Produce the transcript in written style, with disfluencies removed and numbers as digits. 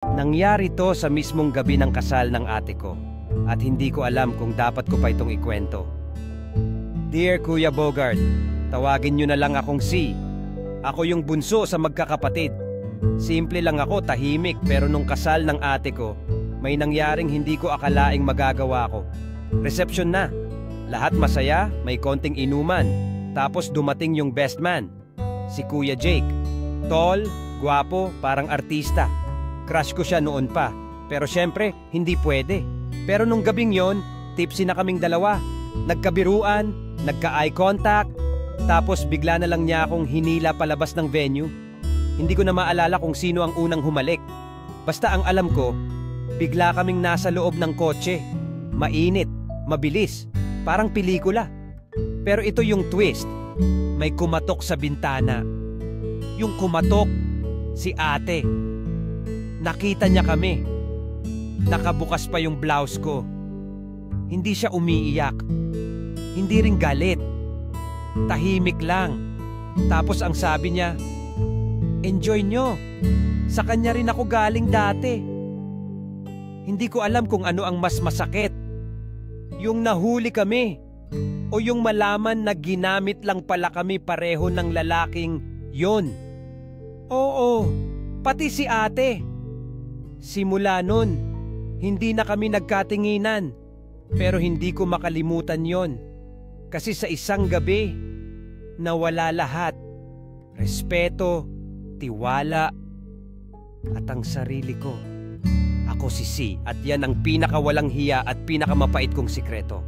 Nangyari to sa mismong gabi ng kasal ng ate ko at hindi ko alam kung dapat ko pa itong ikwento. Dear Kuya Bogart, tawagin nyo na lang akong C. Ako yung bunso sa magkakapatid. Simple lang ako, tahimik, pero nung kasal ng ate ko, may nangyaring hindi ko akalaing magagawa ko. Reception na. Lahat masaya, may konting inuman. Tapos dumating yung best man, si Kuya Jake. Tall, gwapo, parang artista. Crush ko siya noon pa, pero syempre, hindi pwede. Pero nung gabing yon, tipsy na kaming dalawa. Nagkabiruan, nagka-eye contact, tapos bigla na lang niya akong hinila palabas ng venue. Hindi ko na maalala kung sino ang unang humalik. Basta ang alam ko, bigla kaming nasa loob ng kotse. Mainit, mabilis, parang pelikula. Pero ito yung twist, may kumatok sa bintana. Yung kumatok, si ate. Nakita niya kami. Nakabukas pa yung blouse ko. Hindi siya umiiyak. Hindi rin galit. Tahimik lang. Tapos ang sabi niya, enjoy nyo. Sa kanya rin ako galing dati. Hindi ko alam kung ano ang mas masakit. Yung nahuli kami o yung malaman na ginamit lang pala kami pareho ng lalaking yon. Oo, pati si ate. Simula nun, hindi na kami nagkatinginan. Pero hindi ko makalimutan yon. Kasi sa isang gabi, nawala lahat. Respeto, tiwala, at ang sarili ko. Ako si C at yan ang pinakawalang hiya at pinakamapait kong sikreto.